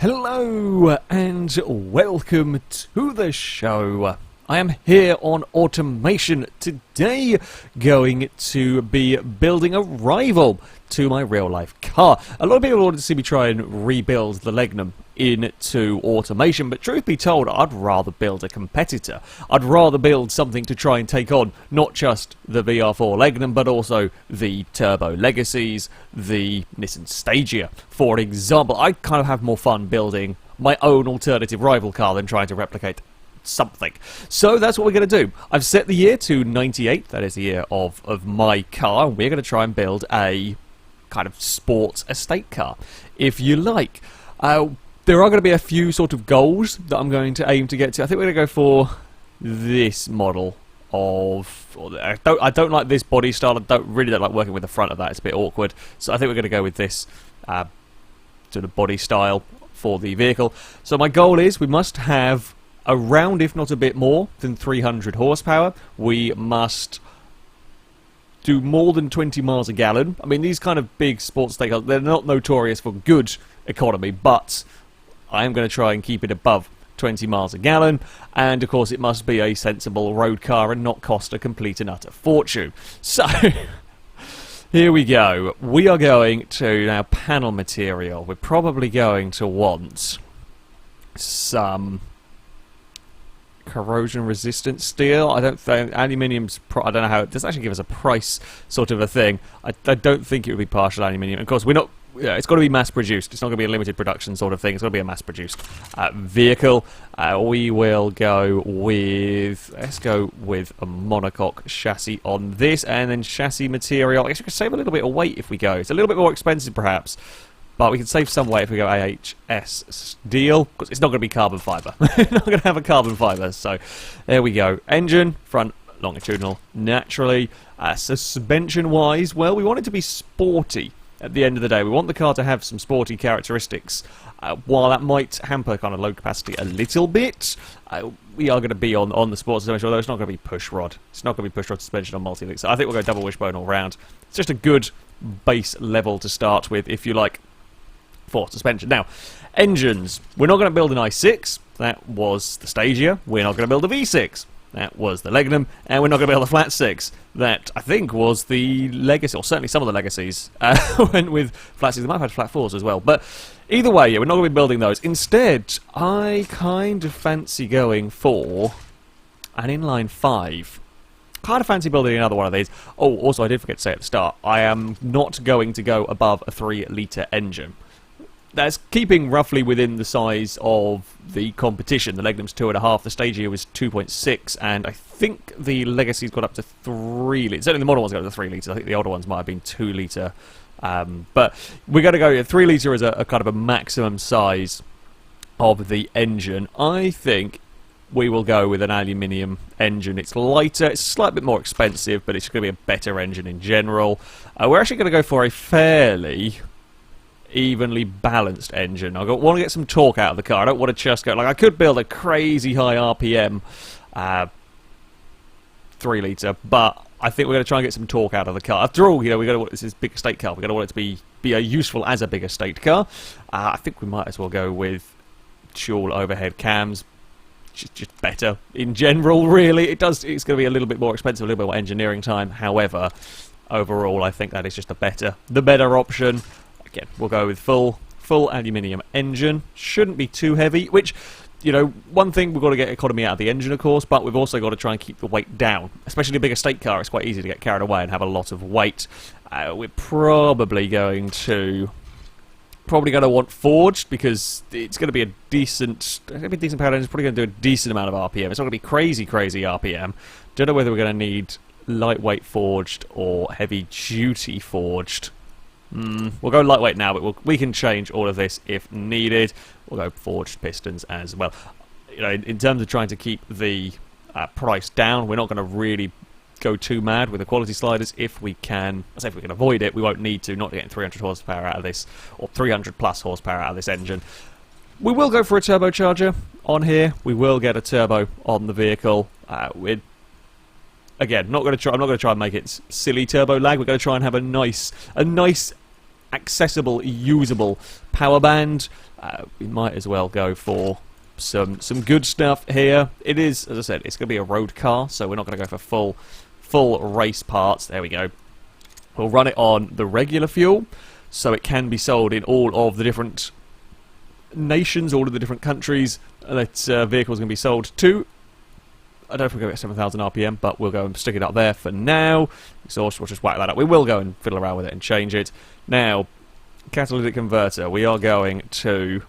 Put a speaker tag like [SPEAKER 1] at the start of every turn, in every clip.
[SPEAKER 1] Hello and welcome to the show. I am here on Automation today, going to be building a rival to my real-life car. A lot of people wanted to see me try and rebuild the Legnum into Automation, but truth be told, I'd rather build a competitor. I'd rather build something to try and take on not just the VR-4 Legnum, but also the Turbo Legacies, the Nissan Stagia, for example. I kind of have more fun building my own alternative rival car than trying to replicate something. So that's what we're going to do. I've set the year to 98, that is the year of my car, and we're going to try and build a kind of sports estate car, if you like. There are going to be a few sort of goals that I'm going to aim to get to. I think we're going to go for this model of... I don't like this body style. I don't like working with the front of that. It's a bit awkward. So I think we're going to go with this sort of body style for the vehicle. So my goal is we must have around, if not a bit more, than 300 horsepower. We must do more than 20 miles a gallon. I mean, these kind of big sports estate cars, they're not notorious for good economy, but I am going to try and keep it above 20 miles a gallon, and of course it must be a sensible road car and not cost a complete and utter fortune. So, here we go. We are going to, now, panel material. We're probably going to want some corrosion resistant steel. I don't think aluminium's I don't know how it does actually give us a price sort of a thing. I don't think it would be partial aluminium. Of course, we're not. It's got to be mass produced. It's not going to be a limited production sort of thing. It's got to be a mass produced vehicle. We will go with, let's go with a monocoque chassis on this, and then chassis material. I guess we could save a little bit of weight if we go. It's a little bit more expensive perhaps, but we can save some weight if we go AHS steel, because it's not going to be carbon fibre. We're not going to have a carbon fibre, so there we go. Engine, front longitudinal, naturally. Suspension-wise, well, we want it to be sporty at the end of the day. We want the car to have some sporty characteristics. While that might hamper kind of load capacity a little bit, we are going to be on the sports suspension, although it's not going to be push rod. It's not going to be push rod suspension on multi-link, so I think we'll go double wishbone all round. It's just a good base level to start with, if you like, for suspension. Now, engines. We're not going to build an i6. That was the Stagia. We're not going to build a V6. That was the Legnum. And we're not going to build a flat 6. That, I think, was the Legacy, or certainly some of the Legacies went with flat 6. They might have had flat 4s as well. But either way, yeah, we're not going to be building those. Instead, I kind of fancy going for an inline 5. Kind of fancy building another one of these. Oh, also, I did forget to say at the start, I am not going to go above a 3-litre engine. That's keeping roughly within the size of the competition. The Legnum's 2.5, the Stagia was 2.6, and I think the Legacy's got up to 3 litres. Certainly the model one's got up to 3 litres. I think the older ones might have been 2 litre. But we're going to go 3 litre as a kind of a maximum size of the engine. I think we will go with an aluminium engine. It's lighter, it's a slight bit more expensive, but it's going to be a better engine in general. We're actually going to go for a fairly evenly balanced engine. I want to get some torque out of the car. I don't want to just go, like, I could build a crazy high RPM 3 litre, but I think we're going to try and get some torque out of the car. After all, you know, we're going to want this is a big estate car. We're going to want it to be useful as a big estate car. I think we might as well go with dual overhead cams. Just better in general, really. It's going to be a little bit more expensive, a little bit more engineering time. However, overall, I think that is just the better option. Again, we'll go with full aluminium engine. Shouldn't be too heavy, which, you know, one thing, we've got to get economy out of the engine, of course, but we've also got to try and keep the weight down. Especially a big estate car, it's quite easy to get carried away and have a lot of weight. We're probably going to want forged, because it's going to be a decent power engine. It's probably going to do a decent amount of RPM. It's not going to be crazy RPM. Don't know whether we're going to need lightweight forged or heavy duty forged. We'll go lightweight now, but we can change all of this if needed. We'll go forged pistons as well. You know, in terms of trying to keep the price down, we're not going to really go too mad with the quality sliders if we can. I say if we can avoid it, we won't need to. Not getting 300 horsepower out of this, or 300 plus horsepower out of this engine. We will go for a turbocharger on here. We will get a turbo on the vehicle. Again, I'm not going to try and make it silly turbo lag. We're going to try and have a nice, accessible, usable power band. we might as well go for some good stuff here. It is, as I said, it's going to be a road car, so we're not going to go for full race parts. There we go. We'll run it on the regular fuel, so it can be sold in all of the different nations, all of the different countries that vehicles are going to be sold to. I don't know if we're going to get 7,000 RPM, but we'll go and stick it up there for now. Exhaust, we'll just whack that up. We will go and fiddle around with it and change it. Now, catalytic converter, we are going to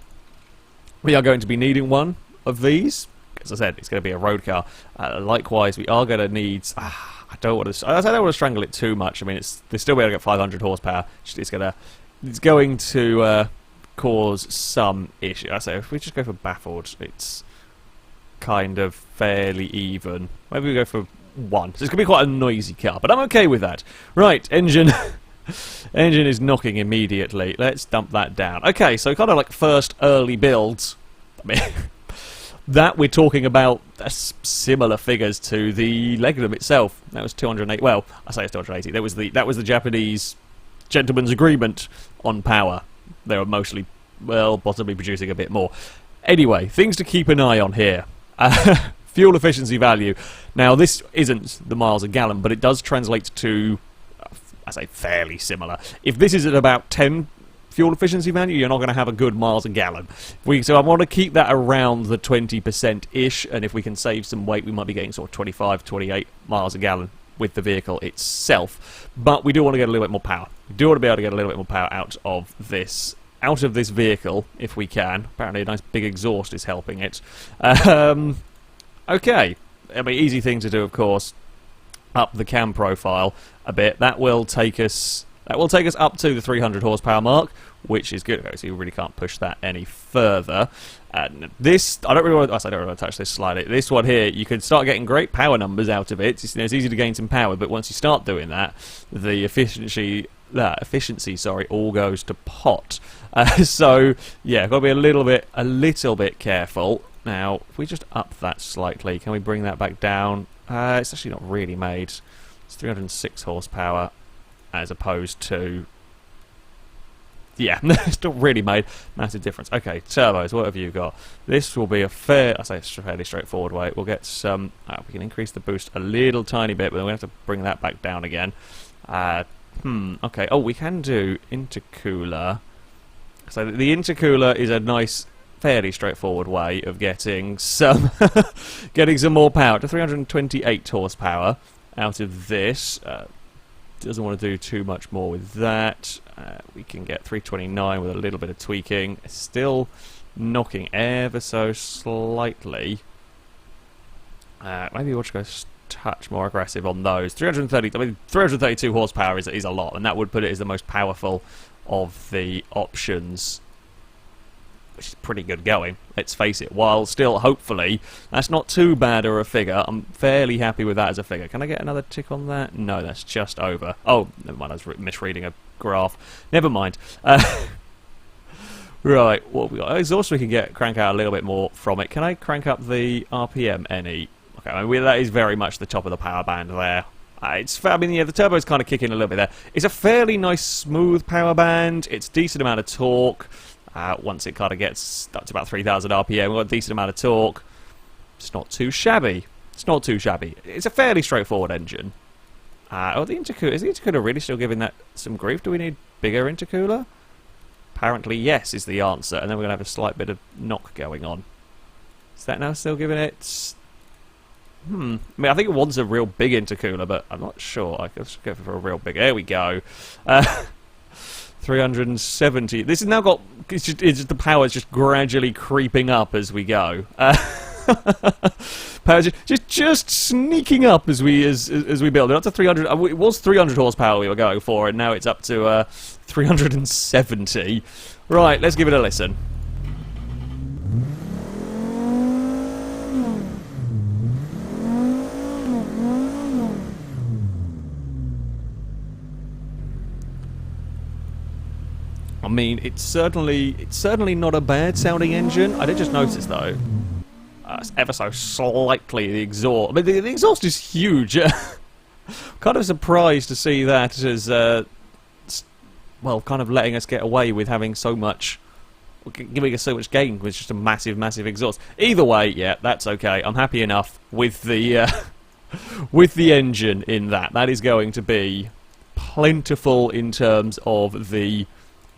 [SPEAKER 1] be needing one of these. As I said, it's going to be a road car. Likewise, we are going to need... I don't want to strangle it too much. I mean, they're still able to get 500 horsepower. It's going to cause some issue. I say if we just go for baffled, it's kind of fairly even. Maybe we go for 1. So it's going to be quite a noisy car, but I'm okay with that. Right, engine. Engine is knocking immediately. Let's dump that down. Okay, so kind of like first early builds. I mean, that we're talking about similar figures to the Legnum itself. That was 280. Well, I say it's 280. That was the Japanese gentleman's agreement on power. They were mostly, well, possibly producing a bit more. Anyway, things to keep an eye on here. Fuel efficiency value. Now, this isn't the miles a gallon, but it does translate to, I say, fairly similar. If this is at about 10 fuel efficiency value, you're not going to have a good miles a gallon. So I want to keep that around the 20%-ish, and if we can save some weight, we might be getting sort of 25, 28 miles a gallon with the vehicle itself. But we do want to get a little bit more power. We do want to be able to get a little bit more power out of this vehicle, if we can. Apparently a nice big exhaust is helping it. Okay. It'll be easy thing to do, of course. Up the cam profile a bit. That will take us up to the 300 horsepower mark, which is good. Okay, so you really can't push that any further. This, I don't really want to touch this slightly. This one here, you can start getting great power numbers out of it. It's easy to gain some power, but once you start doing that, the efficiency, all goes to pot. So yeah, got to be a little bit careful. Now, if we just up that slightly, can we bring that back down? It's actually not really made. It's 306 horsepower as opposed to... Yeah, it's not really made massive difference. Okay, turbos, what have you got? This will be a fairly straightforward way. We'll get some... we can increase the boost a little tiny bit, but then we have to bring that back down again. Okay. Oh, we can do intercooler. So the intercooler is a nice, fairly straightforward way of getting some more power to 328 horsepower out of this. Doesn't want to do too much more with that. We can get 329 with a little bit of tweaking. It's still knocking ever so slightly. Maybe we'll just go touch more aggressive on those. 332 horsepower is a lot, and that would put it as the most powerful of the options, which is pretty good going, let's face it, while still, hopefully, that's not too bad of a figure. I'm fairly happy with that as a figure. Can I get another tick on that? No, that's just over. Oh, never mind, I was misreading a graph. Never mind. Right, what have we got? Exhaust, we can crank out a little bit more from it. Can I crank up the RPM any? Okay, I mean, that is very much the top of the power band there. The turbo's kind of kicking a little bit there. It's a fairly nice, smooth power band. It's a decent amount of torque. Once it kind of gets up to about 3,000 RPM, we've got a decent amount of torque. It's not too shabby. It's a fairly straightforward engine. The intercooler, is the intercooler really still giving that some grief? Do we need bigger intercooler? Apparently yes is the answer, and then we're going to have a slight bit of knock going on. Is that now still giving it... I mean, I think it wants a real big intercooler, but I'm not sure. I could go for a real big... There we go. 370. This has now got... the power is just gradually creeping up as we go. Power just sneaking up as we build it. Up to 300. It was 300 horsepower we were going for, and now it's up to 370. Right, let's give it a listen. I mean, it's certainly not a bad sounding engine. I did just notice though, ever so slightly the exhaust. I mean, the exhaust is huge. Kind of surprised to see that as well, kind of letting us get away with having so much giving us so much gain with just a massive, massive exhaust. Either way, yeah, that's okay. I'm happy enough with the with the engine in that. That is going to be plentiful in terms of the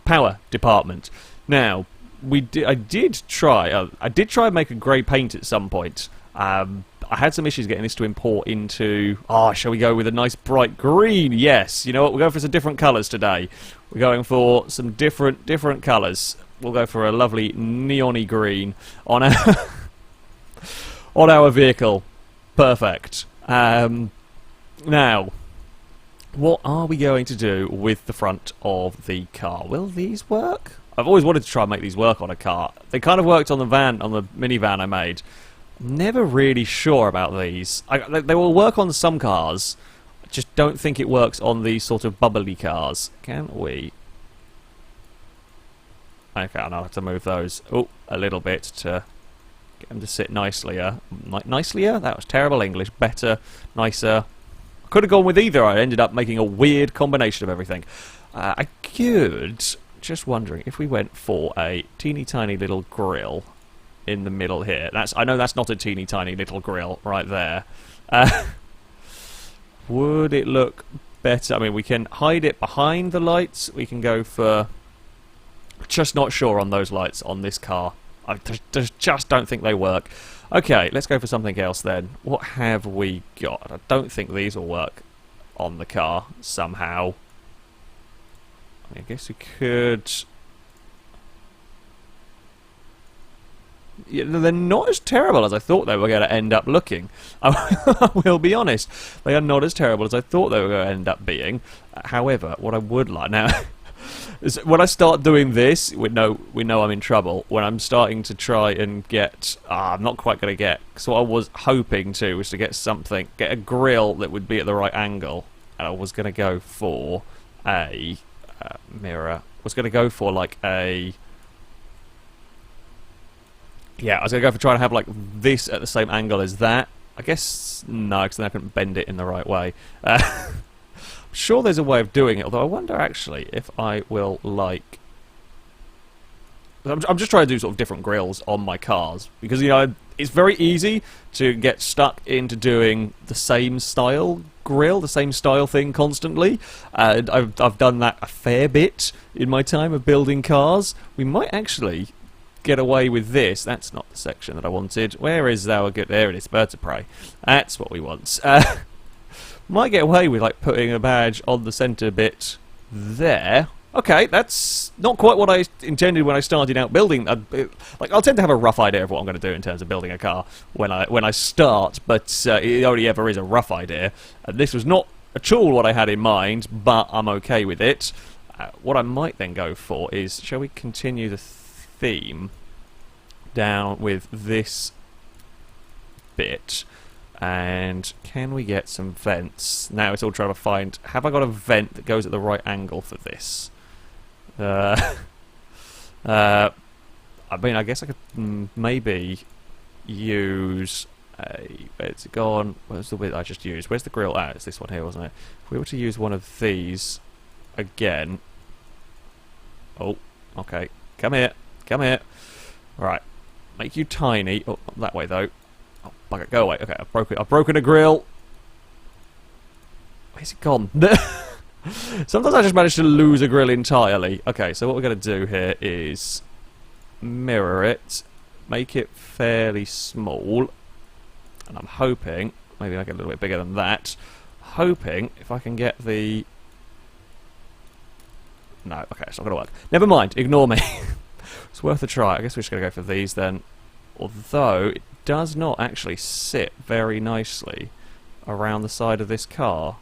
[SPEAKER 1] power department. Now, I did try and make a grey paint at some point. I had some issues getting this to import into... shall we go with a nice bright green? Yes. You know what? We're going for some different colours today. We're going for some different colours. We'll go for a lovely neon-y green on our on our vehicle. Perfect. Now, what are we going to do with the front of the car? Will these work? I've always wanted to try and make these work on a car. They kind of worked on the minivan I made. Never really sure about these. They will work on some cars. I just don't think it works on these sort of bubbly cars. Can we? Okay, I'll have to move those a little bit to get them to sit nicelier. Nicelier? That was terrible English. Better, nicer. I could have gone with either. I ended up making a weird combination of everything. I could... Just wondering if we went for a teeny tiny little grill in the middle here. I know that's not a teeny tiny little grill right there. Would it look better? I mean, we can hide it behind the lights. We can go for... Just not sure on those lights on this car. I just don't think they work. Okay, let's go for something else then. What have we got? I don't think these will work on the car somehow. I guess we could... Yeah, they're not as terrible as I thought they were going to end up looking. I will be honest. They are not as terrible as I thought they were going to end up being. However, what I would like... Now, is when I start doing this, we know I'm in trouble. When I'm starting to try and get... I'm not quite going to get... So what I was hoping to was to get a grill that would be at the right angle. And I was going to go for a... mirror. Was going to go for like a... Yeah, I was going to go for trying to have like this at the same angle as that. I guess no, because then I couldn't bend it in the right way. I'm sure there's a way of doing it, although I wonder actually if I will like... I'm just trying to do sort of different grills on my cars, because, you know, it's very easy to get stuck into doing the same style grill, the same style thing constantly. And I've done that a fair bit in my time of building cars. We might actually get away with this. That's not the section that I wanted. Where is our good... There it is, birds of prey. That's what we want. Might get away with like putting a badge on the centre bit there. Okay, that's not quite what I intended when I started out building. Like, I'll tend to have a rough idea of what I'm going to do in terms of building a car when I start, but it only ever is a rough idea. And this was not at all what I had in mind, but I'm okay with it. What I might then go for is, shall we continue the theme down with this bit? And can we get some vents? Now it's all trying to find... Have I got a vent that goes at the right angle for this? I mean, I guess I could maybe use a... Where's it gone? Where's the bit I just used? Where's the grill? Ah, it's this one here, wasn't it? If we were to use one of these again... Oh, okay. Come here. Come here. Right. Make you tiny. Oh, not that way, though. Oh, bugger, go away. Okay, I've broken a grill. Where's it gone? Sometimes I just manage to lose a grill entirely. Okay, so what we're going to do here is mirror it, make it fairly small, and I'm hoping, maybe make it a little bit bigger than that, hoping if I can get the... No, okay, it's not going to work. Never mind, ignore me. It's worth a try. I guess we're just going to go for these then. Although, it does not actually sit very nicely around the side of this car.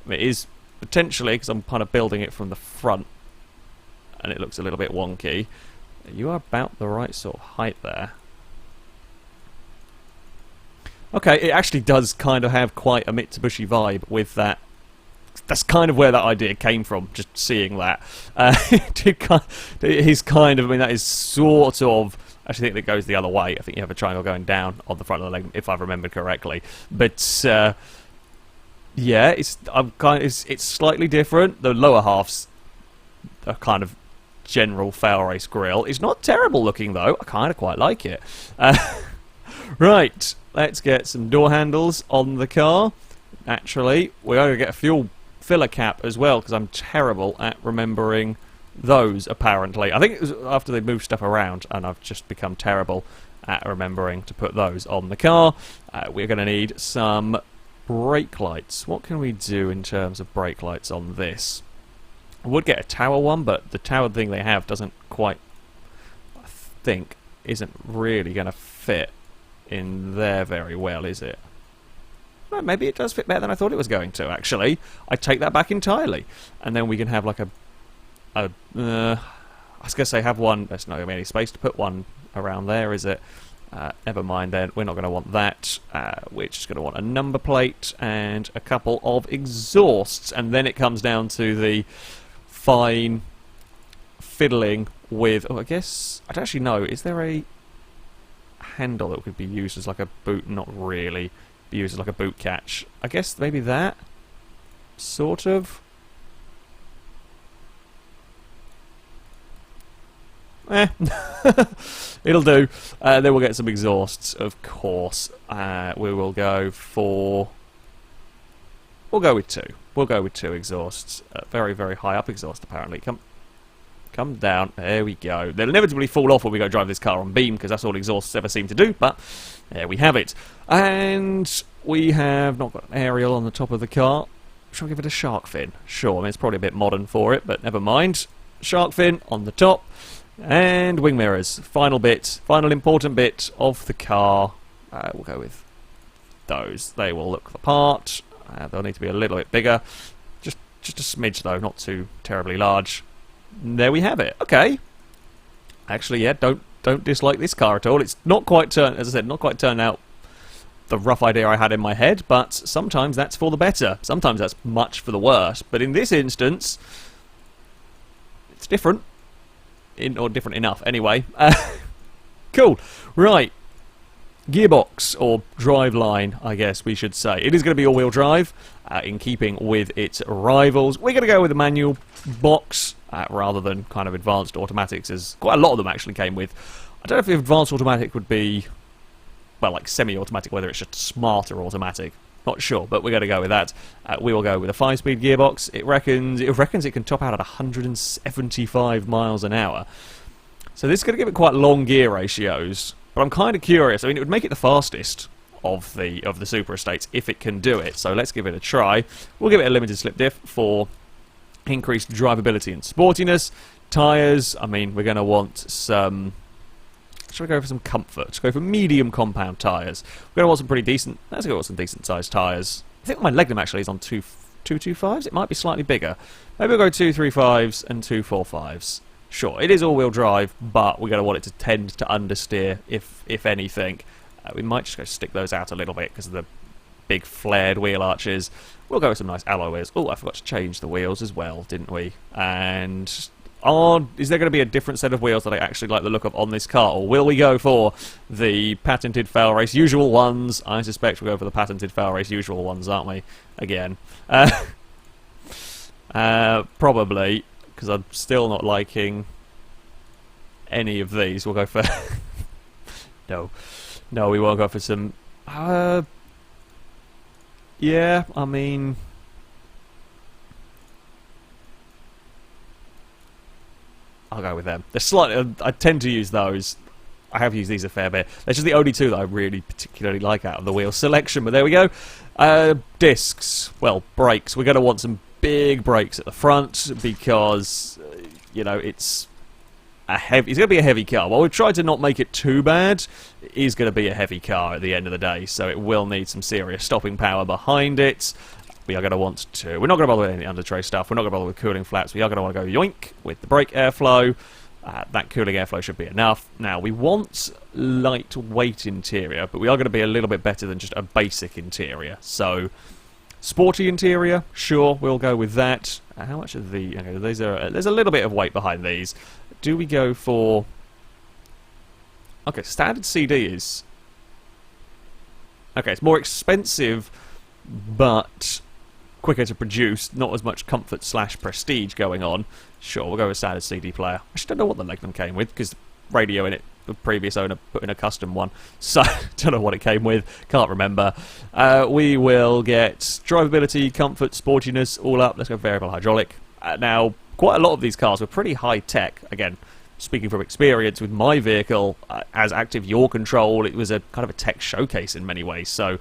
[SPEAKER 1] I mean, it is potentially, because I'm kind of building it from the front, and it looks a little bit wonky. You are about the right sort of height there. Okay, it actually does kind of have quite a Mitsubishi vibe with that. That's kind of where that idea came from, just seeing that. It is kind of, I mean, that is sort of... I actually think it goes the other way. I think you have a triangle going down on the front of the leg, if I remember correctly. But, yeah, it's slightly different. The lower halves are kind of general FailRace grille. It's not terrible looking though. I kind of quite like it. Right, let's get some door handles on the car. Naturally, we're going to get a fuel filler cap as well, because I'm terrible at remembering those, apparently. I think it was after they moved stuff around, and I've just become terrible at remembering to put those on the car. We're going to need some brake lights. What can we do in terms of brake lights on this? I would get a tower one, but the tower thing they have doesn't quite, I think, isn't really going to fit in there very well, is it? Well, maybe it does fit better than I thought it was going to, actually. I take that back entirely. And then we can have like I was going to say have one, there's not going to be any space to put one around there, is it? Never mind then, we're not going to want that. We're just going to want a number plate and a couple of exhausts. And then it comes down to the fine fiddling with, oh, I guess, I don't actually know, is there a handle that could be used as like a boot? Not really. Be used as like a boot catch. I guess maybe that, sort of. It'll do. Then we'll get some exhausts, of course. We will go for... We'll go with two. We'll go with two exhausts. Very, very high up exhaust, apparently. Come down. There we go. They'll inevitably fall off when we go drive this car on beam, because that's all exhausts ever seem to do, but there we have it. And we have not got an aerial on the top of the car. Shall we give it a shark fin? Sure, I mean, it's probably a bit modern for it, but never mind. Shark fin on the top. And wing mirrors. Final bit, final important bit of the car. We'll go with those. They will look the part. They'll need to be a little bit bigger. Just a smidge, though, not too terribly large. There we have it. Okay. Actually, yeah, don't dislike this car at all. It's not quite turned, as I said, not quite turned out the rough idea I had in my head, but sometimes that's for the better. Sometimes that's much for the worse. But in this instance, it's different. Or different enough, anyway. Cool. Right. Gearbox, or driveline, I guess we should say. It is going to be all-wheel drive, in keeping with its rivals. We're going to go with a manual box, rather than kind of advanced automatics, as quite a lot of them actually came with. I don't know if the advanced automatic would be, well, like semi-automatic, whether it's just smarter automatic. Not sure, but we're going to go with that. We will go with a 5-speed gearbox. It reckons it can top out at 175 miles an hour. So this is going to give it quite long gear ratios. But I'm kind of curious. I mean, it would make it the fastest of the super estates if it can do it. So let's give it a try. We'll give it a limited slip diff for increased drivability and sportiness. Tyres, I mean, we're going to want some... Should we go for some comfort? Let's go for medium compound tyres. We're going to want some pretty decent... Let's go with some decent sized tyres. I think my Legnum actually is on 225s. It might be slightly bigger. Maybe we'll go 235s and 245s. Sure, it is all-wheel drive, but we're going to want it to tend to understeer, if anything. We might just go stick those out a little bit because of the big flared wheel arches. We'll go with some nice alloy wheels. Oh, I forgot to change the wheels as well, didn't we? And... is there going to be a different set of wheels that I actually like the look of on this car, or will we go for the patented FailRace usual ones? I suspect we'll go for the patented FailRace usual ones, aren't we? Again. Probably, because I'm still not liking any of these. We'll go for... No, we won't go for some... yeah, I mean... I'll go with them. They're slightly... I tend to use those. I have used these a fair bit. They're just the only two that I really particularly like out of the wheel selection, but there we go. Discs. Well, brakes. We're going to want some big brakes at the front because, you know, it's going to be a heavy car. While we've tried to not make it too bad, it is going to be a heavy car at the end of the day, so it will need some serious stopping power behind it. We are going to want to... We're not going to bother with any under tray stuff. We're not going to bother with cooling flaps. We are going to want to go yoink with the brake airflow. That cooling airflow should be enough. Now, we want lightweight interior, but we are going to be a little bit better than just a basic interior. So, sporty interior, sure, we'll go with that. How much of the... Okay, these are... There's a little bit of weight behind these. Do we go for... Okay, standard CD is... Okay, it's more expensive, but... quicker to produce, not as much comfort / prestige going on. Sure, we'll go with standard CD player. I just don't know what the Legnum came with, because the radio in it, the previous owner put in a custom one, so don't know what it came with, can't remember. We will get drivability, comfort, sportiness, all up. Let's go variable hydraulic. Now, quite a lot of these cars were pretty high tech. Again, speaking from experience with my vehicle, as active yaw control, it was a kind of a tech showcase in many ways, so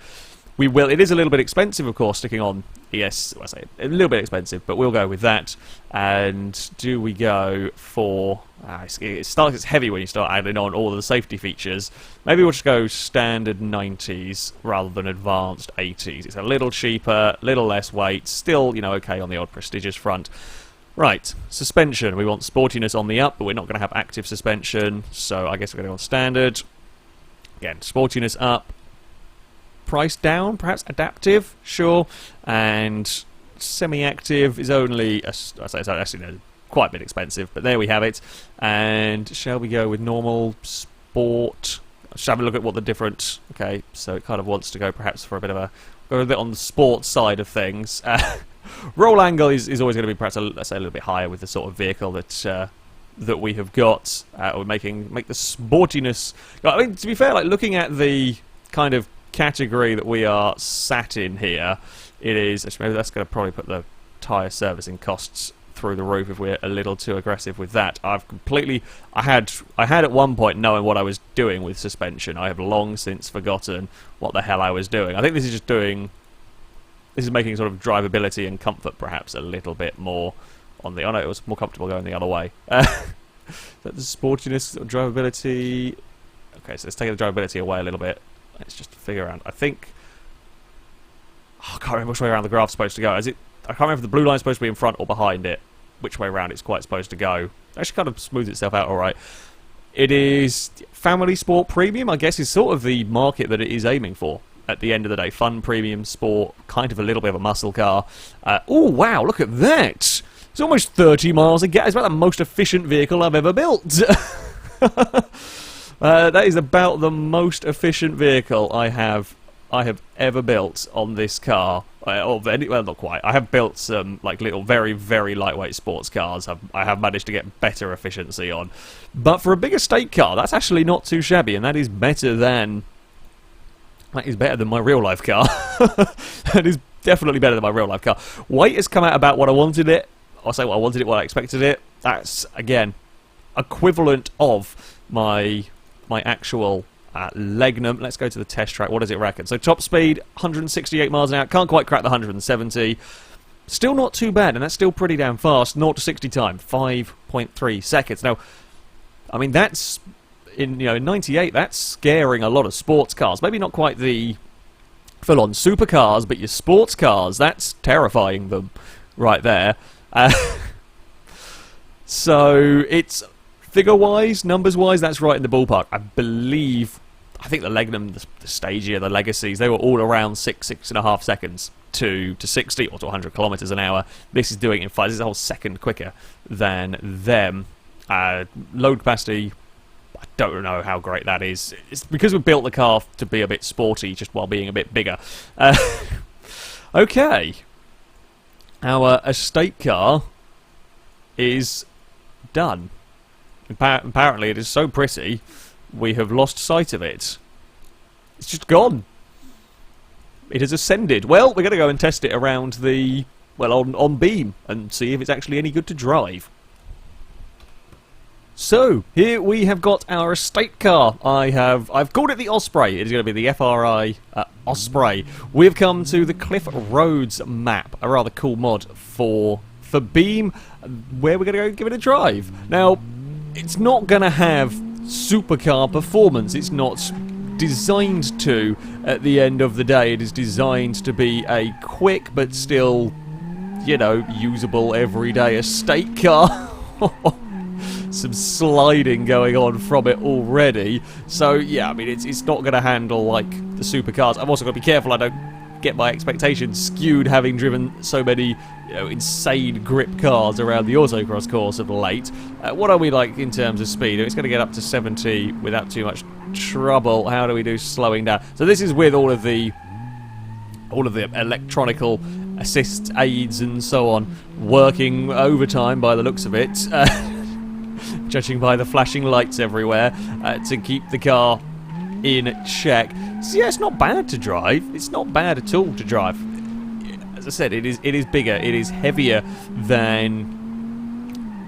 [SPEAKER 1] we will. It is a little bit expensive, of course, sticking on ES. Well, I say a little bit expensive, but we'll go with that. And do we go for? It's heavy when you start adding on all of the safety features. Maybe we'll just go standard 90s rather than advanced 80s. It's a little cheaper, little less weight, still okay on the odd prestigious front. Right, suspension. We want sportiness on the up, but we're not going to have active suspension, so I guess we're going to go on standard. Again, sportiness up. Price down, perhaps adaptive, sure, and semi-active is only, I say it's actually quite a bit expensive, but there we have it. And shall we go with normal, sport? Shall we look at what the different, okay, so it kind of wants to go perhaps for a bit on the sports side of things. Roll angle is always going to be perhaps, let's say, a little bit higher with the sort of vehicle that we have got. We're make the sportiness, I mean, to be fair, like looking at the kind of category that we are sat in here, it is, maybe that's going to probably put the tyre servicing costs through the roof if we're a little too aggressive with that. I had at one point knowing what I was doing with suspension. I have long since forgotten what the hell I was doing. I think this is making sort of drivability and comfort perhaps a little bit more on the, it was more comfortable going the other way. That's the sportiness, drivability. Okay, so let's take the drivability away a little bit. Let's just figure out. I think, I can't remember which way around the graph's supposed to go. I can't remember if the blue line's supposed to be in front or behind it. Which way around it's quite supposed to go. It actually kind of smooths itself out all right. It is family sport premium, I guess, is sort of the market that it is aiming for. At the end of the day, fun, premium, sport, kind of a little bit of a muscle car. Oh wow, look at that! It's almost 30 miles a gallon. It's about the most efficient vehicle I've ever built. That is about the most efficient vehicle I have ever built on this car. Well, not quite. I have built some like little very, very lightweight sports cars. I have managed to get better efficiency on. But for a big estate car, that's actually not too shabby, and that is better than my real life car. That is definitely better than my real life car. Weight has come out about what I wanted it. I'll say what I wanted it, what I expected it. That's, again, equivalent of my actual Legnum. Let's go to the test track. What does it reckon? So top speed, 168 miles an hour. Can't quite crack the 170. Still not too bad, and that's still pretty damn fast. 0 to 60 time, 5.3 seconds. Now, I mean, that's in 98. That's scaring a lot of sports cars. Maybe not quite the full-on supercars, but your sports cars. That's terrifying them right there. So it's figure-wise, numbers-wise, that's right in the ballpark. I think the Legnum, the Stagia, the Legacies, they were all around 6.5 seconds to 60 or to 100 kilometers an hour. This is doing it in 5. This is a whole second quicker than them. Load capacity, I don't know how great that is. It's because we built the car to be a bit sporty, just while being a bit bigger. Okay. Our estate car is done. Apparently it is so pretty, we have lost sight of it. It's just gone. It has ascended. Well, we're going to go and test it around on Beam and see if it's actually any good to drive. So, here we have got our estate car. I've called it the Osprey. It is going to be the FRI Osprey. We've come to the Cliff Roads map, a rather cool mod for Beam, where we're going to go give it a drive. Now, it's not going to have supercar performance. It's not designed to, at the end of the day. It is designed to be a quick but still, usable everyday estate car. Some sliding going on from it already. So, yeah, I mean, it's not going to handle like the supercars. I've also got to be careful I don't get my expectations skewed, having driven so many insane grip cars around the autocross course of late. What are we like in terms of speed? It's going to get up to 70 without too much trouble. How do we do slowing down? So this is with all of the electronical assist aids and so on working overtime by the looks of it, judging by the flashing lights everywhere, to keep the car in check. So yeah, it's not bad to drive. It's not bad at all to drive. As I said, it is bigger, it is heavier than,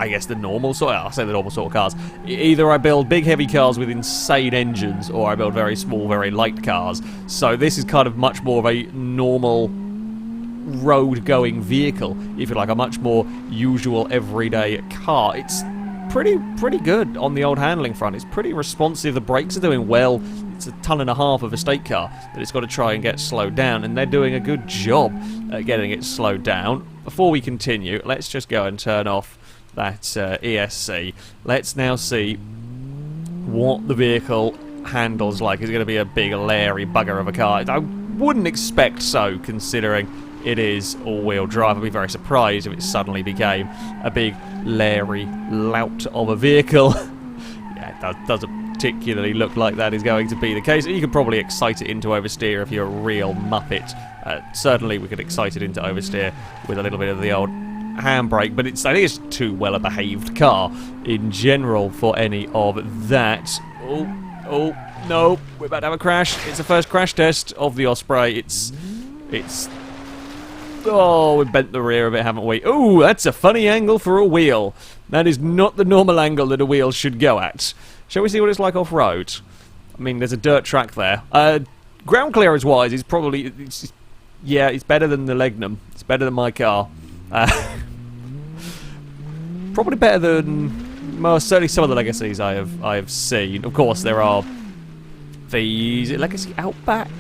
[SPEAKER 1] I guess, the normal sort. I'll say the normal sort of cars. Either I build big heavy cars with insane engines, or I build very small, very light cars. So this is kind of much more of a normal road-going vehicle, if you like, a much more usual everyday car. It's pretty good on the old handling front. It's pretty responsive. The brakes are doing well. It's a ton and a half of a state car that it's got to try and get slowed down, and they're doing a good job at getting it slowed down. Before we continue, let's just go and turn off that ESC. Let's now see what the vehicle handles like. Is it going to be a big, leery bugger of a car? I wouldn't expect so, considering it is all-wheel drive. I'd be very surprised if it suddenly became a big, leery lout of a vehicle. Yeah, it doesn't particularly look like that is going to be the case. You could probably excite it into oversteer if you're a real muppet. Certainly we could excite it into oversteer with a little bit of the old handbrake, but I think it's too well a behaved car in general for any of that. Oh no, we're about to have a crash. It's the first crash test of the Osprey. It's oh, we've bent the rear a bit, haven't we? Oh, that's a funny angle for a wheel. That is not the normal angle that a wheel should go at. Shall we see what it's like off-road? I mean, there's a dirt track there. Ground clearance-wise, it's probably... yeah, it's better than the Legnum. It's better than my car. Probably better than... well, certainly some of the Legacies I have seen. Of course, there are... is it Legacy Outback?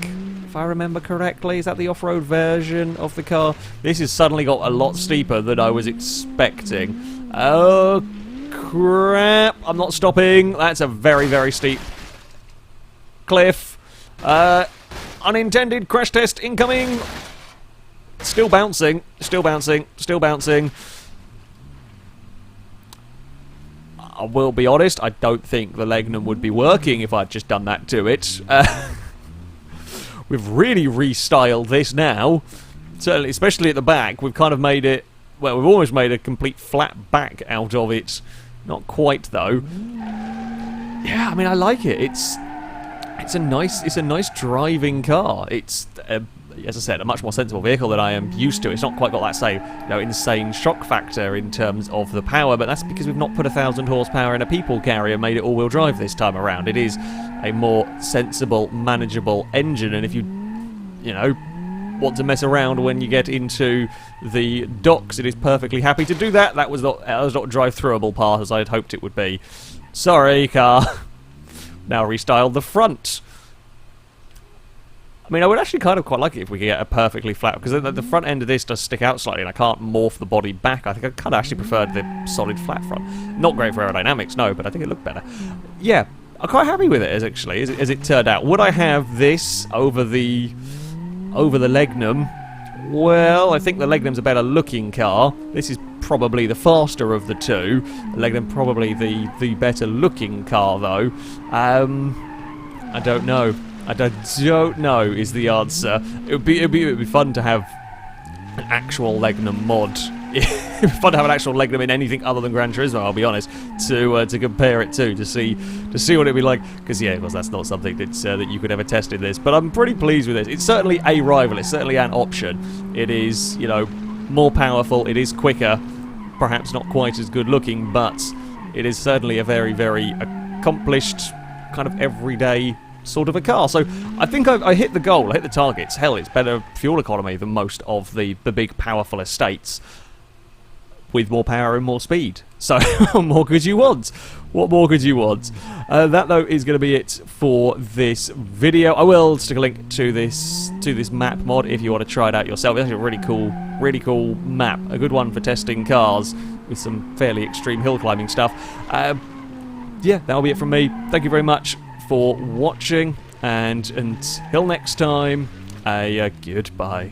[SPEAKER 1] If I remember correctly, is that the off-road version of the car? This has suddenly got a lot steeper than I was expecting. Oh, crap. I'm not stopping. That's a very, very steep cliff. Unintended crash test incoming. Still bouncing. Still bouncing. Still bouncing. I will be honest, I don't think the Legnum would be working if I'd just done that to it. We've really restyled this now, certainly, especially at the back. We've kind of made it, well, we've almost made a complete flat back out of it. Not quite though. Yeah, I mean, I like it. It's a nice driving car. It's as I said, a much more sensible vehicle than I am used to. It's not quite got that same, insane shock factor in terms of the power, but that's because we've not put 1,000 horsepower in a people carrier and made it all-wheel drive this time around. It is a more sensible, manageable engine, and if you want to mess around when you get into the docks, it is perfectly happy to do that. That was not a drive-throughable part as I had hoped it would be. Sorry, car. Now restyled the front. I mean, I would actually kind of quite like it if we could get a perfectly flat, because the front end of this does stick out slightly and I can't morph the body back. I think I kind of actually preferred the solid flat front. Not great for aerodynamics, no, but I think it looked better. Yeah, I'm quite happy with it, as it turned out. Would I have this over the Legnum? Well, I think the Legnum's a better looking car. This is probably the faster of the two. The Legnum probably the better looking car, though. I don't know. I don't know is the answer. It would be fun to have an actual Legnum mod. It would be fun to have an actual Legnum in anything other than Gran Turismo, I'll be honest, to compare it to see what it'd be like. Because yeah, of course that's not something that you could ever test in this. But I'm pretty pleased with this. It's certainly a rival. It's certainly an option. It is more powerful. It is quicker. Perhaps not quite as good looking, but it is certainly a very, very accomplished kind of everyday sort of a car. So I think I hit the goal, I hit the targets. Hell, it's better fuel economy than most of the big powerful estates with more power and more speed. So what more could you want? What more could you want? That though is going to be it for this video. I will stick a link to this map mod if you want to try it out yourself. It's actually a really cool map, a good one for testing cars with some fairly extreme hill climbing stuff. Yeah, that'll be it from me. Thank you very much for watching, and until next time, goodbye.